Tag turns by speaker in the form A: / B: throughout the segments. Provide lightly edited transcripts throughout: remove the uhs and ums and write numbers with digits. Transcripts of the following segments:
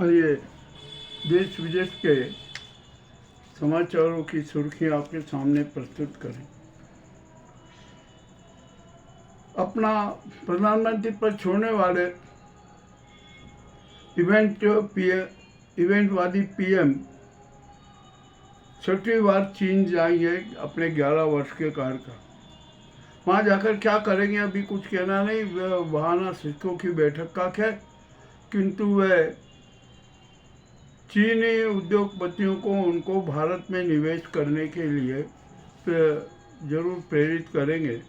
A: आइए देश विदेश के समाचारों की सुर्खियां आपके सामने प्रस्तुत करें। अपना प्रधानमंत्री पद छोड़ने वाले इवेंटवादी पीएम 6वीं बार चीन जाएंगे अपने 11 वर्ष के कार्यकाल। वहाँ जाकर क्या करेंगे अभी कुछ कहना नहीं, वह बहाना सिक्कों की बैठक का है, किंतु वह चीनी उद्योगपतियों को उनको भारत में निवेश करने के लिए जरूर प्रेरित करेंगे।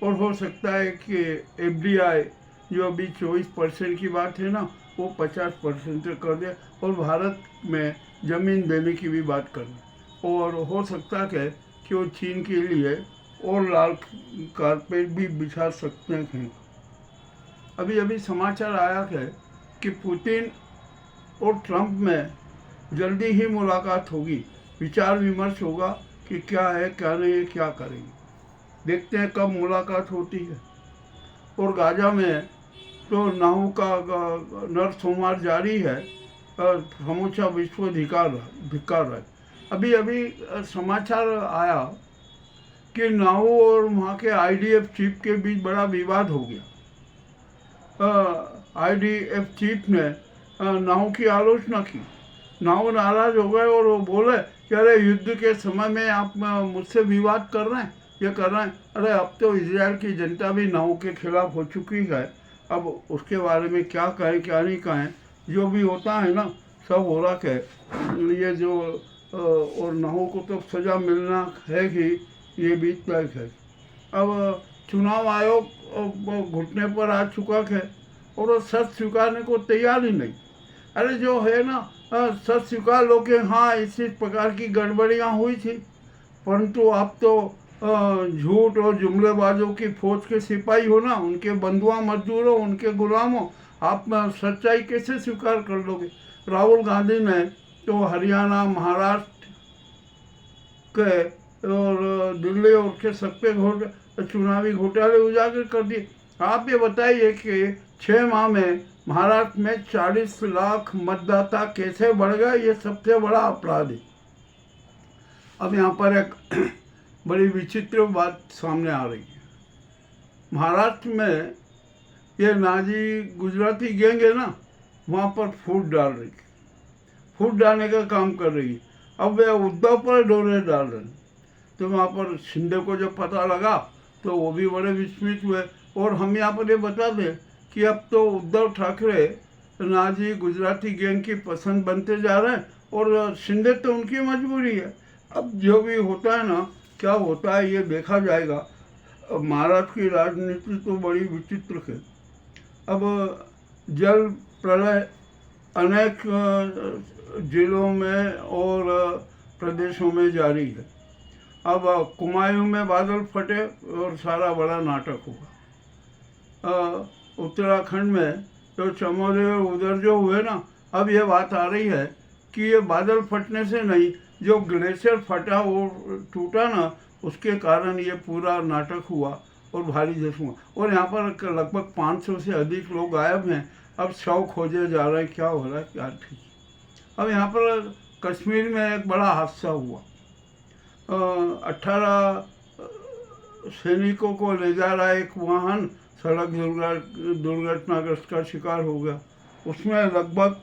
A: और हो सकता है कि एफडीआई जो अभी 24% की बात है ना, वो 50% तक कर दे और भारत में ज़मीन देने की भी बात कर दे। और हो सकता है कि वो चीन के लिए और लाल कारपेट भी बिछा सकते हैं। अभी अभी समाचार आया है कि पुतिन और ट्रंप में जल्दी ही मुलाकात होगी, विचार विमर्श होगा कि क्या है क्या नहीं है, क्या करेंगे। देखते हैं कब मुलाकात होती है। और गाजा में तो नाहू का नरसंहार जारी है, समूचा विश्व धिक्कार रहा है। अभी अभी समाचार आया कि नाहू और वहाँ के आईडीएफ चीफ के बीच बड़ा विवाद हो गया। आईडीएफ चीफ ने नाहू की आलोचना की। नाहू नाराज हो गए और वो बोले कि अरे युद्ध के समय में आप मुझसे विवाद कर रहे हैं, ये कर रहे हैं। अरे अब तो इजराइल की जनता भी नाहू के खिलाफ हो चुकी है, अब उसके बारे में क्या कहें क्या नहीं कहें, जो भी होता है ना सब हो रहा है। ये जो और नाहू को तो सज़ा मिलना है ही, ये भी तय है। अब चुनाव आयोग घुटने पर आ चुका है और वो सच स्वीकारने को तैयार ही नहीं। अरे जो है ना, सच स्वीकार लो कि हाँ इसी प्रकार की गड़बड़ियाँ हुई थी, परंतु आप तो झूठ और जुमलेबाजों की फौज के सिपाही हो ना, उनके बंधुआ मजदूर हो, उनके गुलाम हो, आप सच्चाई कैसे स्वीकार कर लोगे। राहुल गांधी ने तो हरियाणा, महाराष्ट्र के और दिल्ली और के सबके चुनावी घोटाले उजागर कर दिए। आप ये बताइए कि 6 माह में महाराष्ट्र में 40 लाख मतदाता कैसे बढ़ गए, ये सबसे बड़ा अपराध है। अब यहाँ पर एक बड़ी विचित्र बात सामने आ रही है। महाराष्ट्र में ये नाजी गुजराती गैंग है ना, वहाँ पर फूट डाल रही है, फूट डालने का काम कर रही है। अब वे उद्धव पर डोरे डाल रहे हैं। तो वहाँ पर शिंदे को जब पता लगा तो वो भी बड़े विस्मित हुए। और हम यहाँ पर ये बता दें कि अब तो उद्धव ठाकरे नाजी गुजराती गैंग की पसंद बनते जा रहे हैं और शिंदे तो उनकी मजबूरी है। अब जो भी होता है ना, क्या होता है ये देखा जाएगा। अब महाराष्ट्र की राजनीति तो बड़ी विचित्र है। अब जल प्रलय अनेक जिलों में और प्रदेशों में जारी है। अब कुमायूं में बादल फटे और सारा बड़ा नाटक होगा। उत्तराखंड में जो चमोली और उधर जो हुए ना, अब ये बात आ रही है कि ये बादल फटने से नहीं, जो ग्लेशियर फटा वो टूटा ना, उसके कारण ये पूरा नाटक हुआ और भारी जश्न हुआ। और यहाँ पर लगभग 500 से अधिक लोग गायब हैं। अब शव खोजे जा रहे हैं, क्या हो रहा है क्या ठीक। अब यहाँ पर कश्मीर में एक बड़ा हादसा हुआ। 18 सैनिकों को ले जा रहा एक वाहन सड़क दुर्घटनाग्रस्त का शिकार हो गया। उसमें लगभग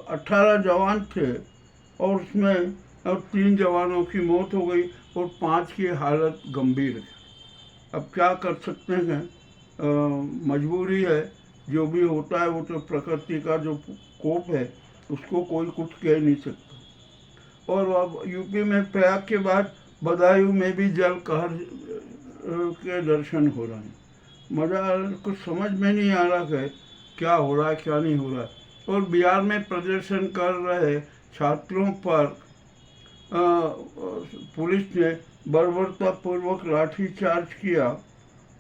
A: 18 जवान थे और उसमें 3 जवानों की मौत हो गई और 5 की हालत गंभीर है। अब क्या कर सकते हैं, मजबूरी है। जो भी होता है वो तो प्रकृति का जो कोप है, उसको कोई कुछ कह नहीं सकता। और अब यूपी में प्रयाग के बाद बदायूं में भी जल कहर के दर्शन हो रहे हैं। मजा कुछ समझ में नहीं आ रहा है क्या हो रहा है क्या नहीं हो रहा है। और बिहार में प्रदर्शन कर रहे छात्रों पर पुलिस ने बर्बरतापूर्वक लाठीचार्ज किया।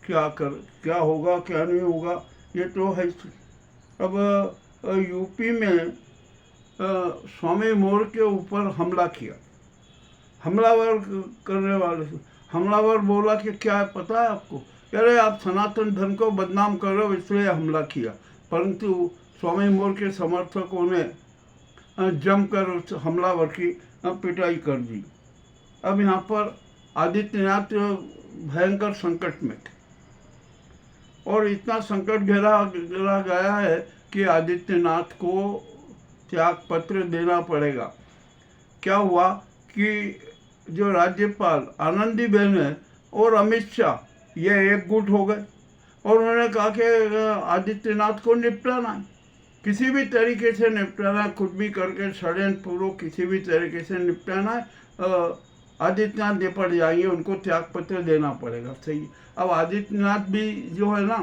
A: क्या होगा क्या नहीं होगा ये तो है। अब यूपी में स्वामी मोर के ऊपर हमला किया। हमलावर करने वाले हमलावर बोला कि क्या पता है आपको कह रहे आप सनातन धर्म को बदनाम कर रहे हो इसलिए हमला किया, परंतु स्वामी मोर के समर्थकों ने जमकर उस हमलावर की पिटाई कर दी। अब यहाँ पर आदित्यनाथ भयंकर संकट में थे और इतना संकट घेरा गया है कि आदित्यनाथ को त्याग पत्र देना पड़ेगा। क्या हुआ कि जो राज्यपाल आनंदीबेन है और अमित शाह ये एकजुट हो गए और उन्होंने कहा कि आदित्यनाथ को निपटाना है, किसी भी तरीके से निपटाना है, कुछ भी करके षड्यंत्र पूर्वक किसी भी तरीके से निपटाना है। आदित्यनाथ निपट जाएंगे, उनको त्याग पत्र देना पड़ेगा। सही। अब आदित्यनाथ भी जो है ना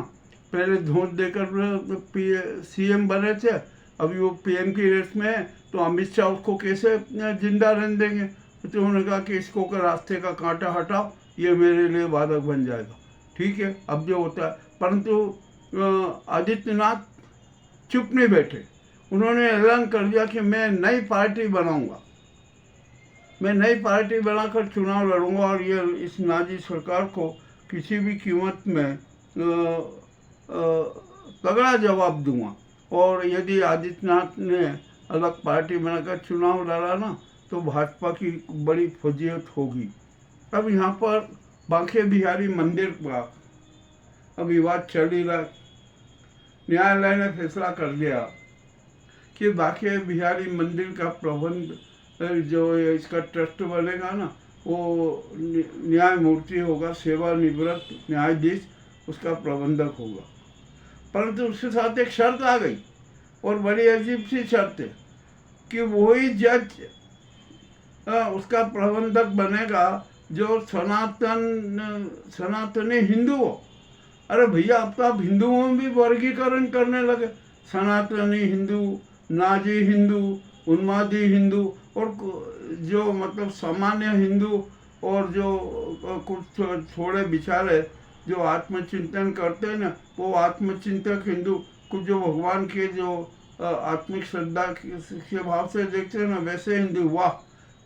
A: पहले धोत देकर सीएम बने थे, अभी वो पीएम की रेस में है, तो अमित शाह उसको कैसे जिंदा रहने देंगे। तो उन्होंने कहा कि इसको कर रास्ते का कांटा हटाओ, ये मेरे लिए बाधक बन जाएगा। ठीक है, अब जो होता है, परंतु आदित्यनाथ चुप नहीं बैठे, उन्होंने ऐलान कर दिया कि मैं नई पार्टी बनाऊंगा, मैं नई पार्टी बनाकर चुनाव लड़ूंगा और ये इस नाजी सरकार को किसी भी कीमत में तगड़ा जवाब दूंगा। और यदि आदित्यनाथ ने अलग पार्टी बनाकर चुनाव लड़ा ना तो भाजपा की बड़ी फजीहत होगी। अब यहाँ पर बांके बिहारी मंदिर का अब विवाद चल ही रहा। न्यायालय ने फैसला कर दिया कि बांके बिहारी मंदिर का प्रबंध जो इसका ट्रस्ट बनेगा ना वो न्यायमूर्ति होगा, सेवानिवृत्त न्यायाधीश उसका प्रबंधक होगा। परंतु उसके साथ एक शर्त आ गई और बड़ी अजीब सी शर्त है कि वही जज उसका प्रबंधक बनेगा जो सनातनी हिंदू हो। अरे भैया, अब तो आप हिंदुओं में भी वर्गीकरण करने लगे, सनातनी हिंदू, नाजी हिंदू, उन्मादी हिंदू और जो मतलब सामान्य हिंदू और जो कुछ थोड़े बेचारे जो आत्मचिंतन करते हैं ना वो आत्मचिंतक हिंदू, कुछ जो भगवान के जो आत्मिक श्रद्धा के भाव से देखते हैं ना वैसे हिंदू। वाह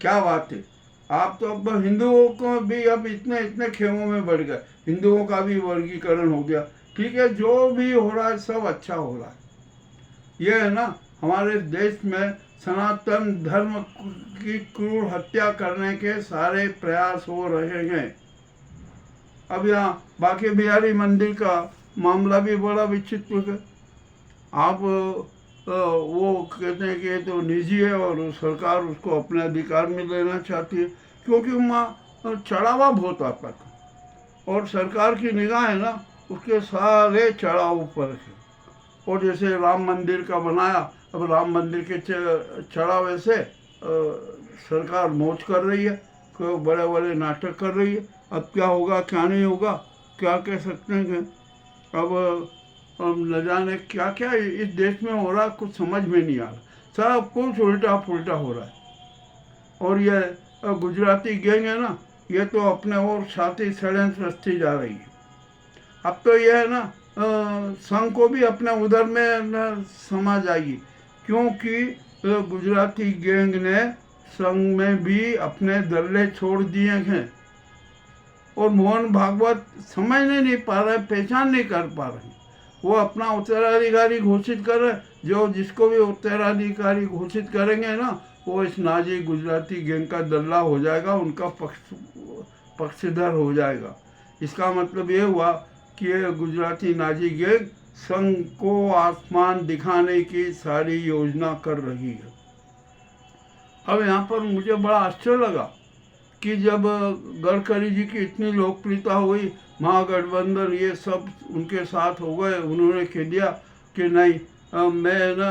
A: क्या बात है, आप तो अब हिंदुओं को भी अब इतने खेमों में बढ़ गए, हिंदुओं का भी वर्गीकरण हो गया। ठीक है, जो भी हो रहा है सब अच्छा हो रहा है। ये है ना हमारे देश में सनातन धर्म की क्रूर हत्या करने के सारे प्रयास हो रहे हैं। अब यहाँ बांके बिहारी मंदिर का मामला भी बड़ा विचित्र है। आप वो कहते हैं कि ये तो निजी है और सरकार उसको अपने अधिकार में लेना चाहती है, क्योंकि वहाँ चढ़ावा बहुत आता था और सरकार की निगाह है ना उसके सारे चढ़ाव ऊपर है। और जैसे राम मंदिर का बनाया, अब राम मंदिर के चढ़ावे से सरकार मौज कर रही है, बड़े बड़े नाटक कर रही है। अब क्या होगा क्या नहीं होगा क्या कह सकते हैं। अब न जाने क्या क्या इस देश में हो रहा, कुछ समझ में नहीं आ रहा, सब कुछ उल्टा पुल्टा हो रहा है। और ये गुजराती गैंग है ना, ये तो अपने और साथी षड्यंत्र रचती जा रही है। अब तो ये है ना संघ को भी अपने उधर में समा जाएगी, क्योंकि गुजराती गैंग ने संघ में भी अपने दल्ले छोड़ दिए हैं और मोहन भागवत समझने नहीं पा रहे, पहचान नहीं कर पा रहे। वो अपना उत्तराधिकारी घोषित कर रहे, जो जिसको भी उत्तराधिकारी घोषित करेंगे ना वो इस नाजी गुजराती गैंग का दल्ला हो जाएगा, उनका पक्षधर हो जाएगा। इसका मतलब ये हुआ कि ये गुजराती नाजी गैंग संघ को आसमान दिखाने की सारी योजना कर रही है। अब यहाँ पर मुझे बड़ा आश्चर्य लगा कि जब गडकरी जी की इतनी लोकप्रियता हुई, महागठबंधन ये सब उनके साथ हो गए, उन्होंने कह दिया कि नहीं मैं ना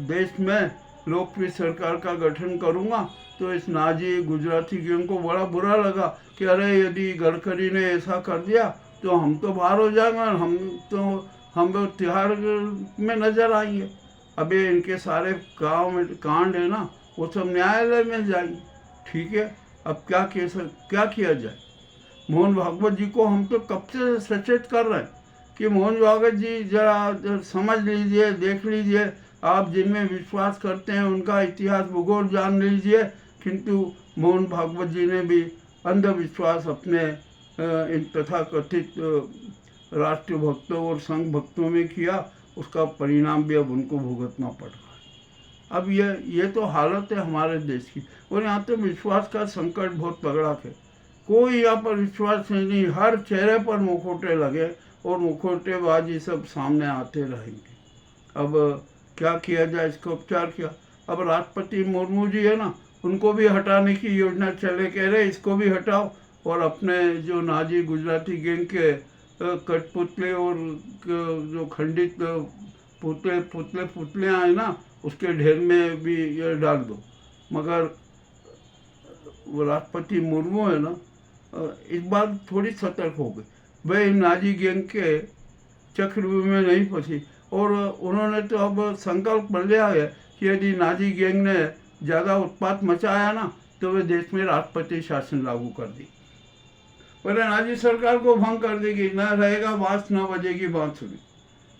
A: देश में लोकप्रिय सरकार का गठन करूँगा, तो इस नाजी गुजराती गैंग को बड़ा बुरा लगा कि अरे यदि गडकरी ने ऐसा कर दिया तो हम तो बाहर हो जाएंगे और हम तिहाड़ में नजर आएंगे। अब ये इनके सारे गाँव में कांड है ना वो सब न्यायालय में जाएंगे। ठीक है, अब क्या किया जाए। मोहन भागवत जी को हम तो कब से सचेत कर रहे हैं कि मोहन भागवत जी जरा समझ लीजिए, देख लीजिए, आप जिनमें विश्वास करते हैं उनका इतिहास भूगोल जान लीजिए। किंतु मोहन भागवत जी ने भी अंधविश्वास अपने इन तथाकथित राष्ट्र भक्तों और संघ भक्तों में किया, उसका परिणाम भी अब उनको भुगतना पड़ रहा है। अब ये तो हालत है हमारे देश की। और यहाँ तो विश्वास का संकट बहुत तगड़ा है। कोई यहाँ पर विश्वास नहीं, हर चेहरे पर मुखौटे लगे और मुखौटेबाजी सब सामने आते रहेंगे। अब क्या किया जाए, इसका उपचार किया। अब राष्ट्रपति मुर्मू जी है ना, उनको भी हटाने की योजना चले, कह रहे इसको भी हटाओ और अपने जो नाजी गुजराती गैंग के कठपुतले और जो खंडित पुतलियाँ हैं ना, उसके ढेर में भी ये डाल दो। मगर वो राष्ट्रपति मुर्मू है ना, इस बार थोड़ी सतर्क हो गई। वे नाजी गैंग के चक्रव्यूह में नहीं फंसी और उन्होंने तो अब संकल्प कर लिया है कि यदि नाजी गैंग ने ज़्यादा उत्पात मचाया ना, तो वे देश में राष्ट्रपति शासन लागू कर दी। पर नाजी सरकार को भंग कर देगी, न रहेगा बांस न बजेगी बांसुरी,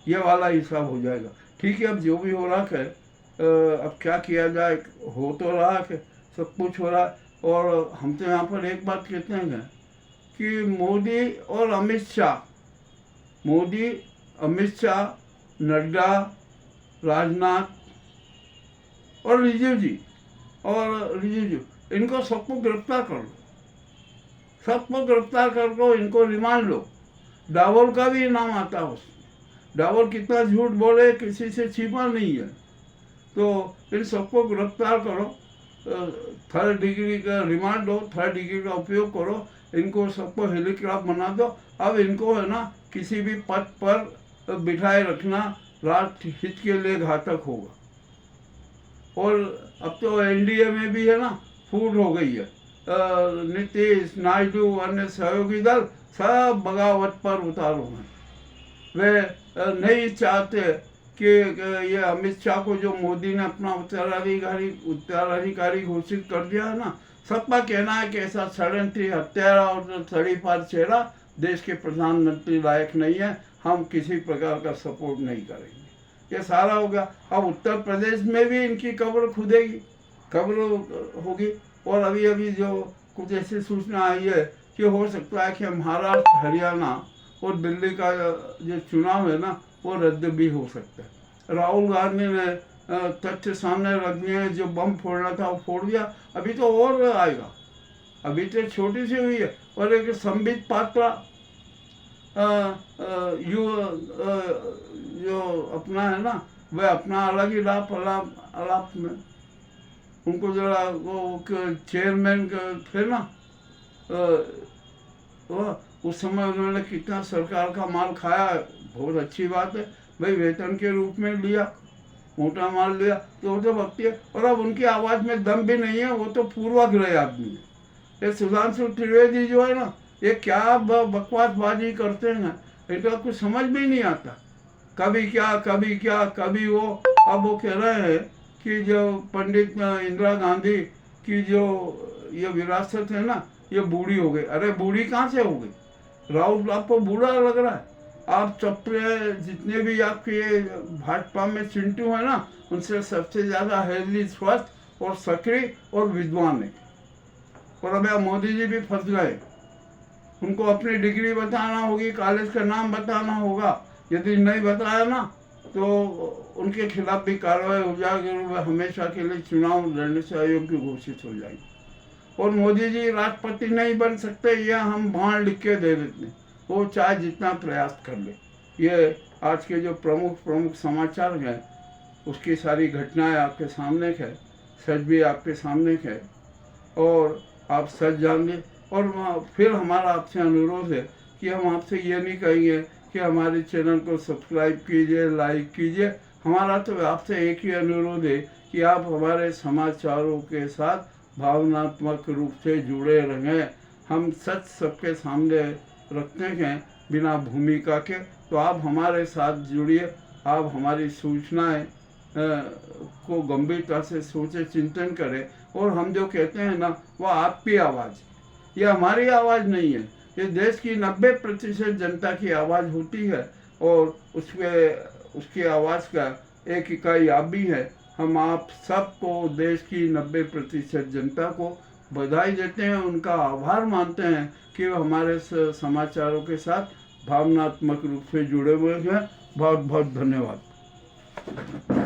A: ये वाला हिसाब हो जाएगा। ठीक है, अब जो भी हो रहा है, अब क्या किया जाए, हो तो रहा है, सब कुछ हो रहा है। और हम तो यहाँ पर एक बात कहते हैं कि मोदी और अमित शाह, नड्डा, राजनाथ और रिजिजू इनको सबको गिरफ्तार कर लो, सबको गिरफ्तार कर लो, इनको रिमांड लो। डावोल का भी नाम आता है उसमें। डावोल कितना झूठ बोले, किसी से छिपा नहीं है। तो इन सबको गिरफ्तार करो, 3rd डिग्री का रिमांड दो, 3rd डिग्री का उपयोग करो, इनको सबको हेलीकॉप्टर बना दो। अब इनको है ना किसी भी पद पर बिठाए रखना राष्ट्र हित के लिए घातक होगा। और अब तो एनडीए में भी है ना फूट हो गई है। नीतीश, नायडू, अन्य सहयोगी दल सब बगावत पर उतारू हैं। वे नहीं चाहते कि ये अमित शाह को, जो मोदी ने अपना उत्तराधिकारी घोषित कर दिया है ना, सबका कहना है कि ऐसा षड्यंत्री, हत्यारा और सड़ीपार चेहरा देश के प्रधानमंत्री लायक नहीं है, हम किसी प्रकार का सपोर्ट नहीं करेंगे। ये सारा हो गया। अब उत्तर प्रदेश में भी इनकी कब्र खुदेगी, कब्र होगी। और अभी अभी जो कुछ ऐसी सूचना आई है कि हो सकता है कि महाराष्ट्र, हरियाणा और दिल्ली का जो चुनाव है ना, वो रद्द भी हो सकता है। राहुल गांधी ने तथ्य सामने रख दिए, जो बम फोड़ना था वो फोड़ दिया। अभी तो और आएगा, अभी तो छोटी सी हुई है। और एक संबित पात्रा जो अपना है ना, वह अपना अलग ही अलाप में, उनको जरा वो चेयरमैन थे ना, उस समय उन्होंने कितना सरकार का माल खाया, बहुत अच्छी बात है भाई, वेतन के रूप में लिया, मोटा माल लिया, तो वो तो भक्ति है। और अब उनकी आवाज़ में दम भी नहीं है, वो तो पूर्वाग्रह आदमी है। ये सुधांशु त्रिवेदी जो है ना, ये क्या बकवासबाजी करते हैं, इनका कुछ समझ में नहीं आता। कभी क्या कभी वो। अब वो कह रहे हैं कि जो पंडित इंदिरा गांधी की जो ये विरासत है ना, ये बूढ़ी हो गई। अरे बूढ़ी कहाँ से हो गई? राहुल आपको बूढ़ा लग रहा है? आप चप्पे जितने भी आपके भाजपा में चिंटू है ना, उनसे सबसे ज़्यादा हेल्दी, स्वस्थ और सक्रिय और विद्वान है। और अब मोदी जी भी फंस गए, उनको अपनी डिग्री बताना होगी, कॉलेज का नाम बताना होगा। यदि नहीं बताया ना तो उनके खिलाफ भी कार्रवाई हो जाएगी, वह हमेशा के लिए चुनाव लड़ने से अयोग्य घोषित हो जाएगी। और मोदी जी राष्ट्रपति नहीं बन सकते, यह हम बांध लिख के दे देते हैं, वो चाहे जितना प्रयास कर ले। ये आज के जो प्रमुख समाचार हैं, उसकी सारी घटनाएं आपके सामने है, सच भी आपके सामने है, और आप सच जान। और फिर हमारा आपसे अनुरोध है कि हम आपसे ये नहीं कहेंगे कि हमारे चैनल को सब्सक्राइब कीजिए, लाइक कीजिए। हमारा तो आपसे एक ही अनुरोध है कि आप हमारे समाचारों के साथ भावनात्मक रूप से जुड़े रहें। हम सच सबके सामने रखते हैं बिना भूमिका के, तो आप हमारे साथ जुड़िए, आप हमारी सूचनाएं को गंभीरता से सोचे, चिंतन करें। और हम जो कहते हैं ना, वह आपकी आवाज़, ये हमारी आवाज़ नहीं है, ये देश की 90% जनता की आवाज़ होती है। और उसकी आवाज़ का एक इकाई आप भी है। हम आप सबको, देश की 90% जनता को बधाई देते हैं, उनका आभार मानते हैं कि वो हमारे समाचारों के साथ भावनात्मक रूप से जुड़े हुए हैं। बहुत बहुत धन्यवाद।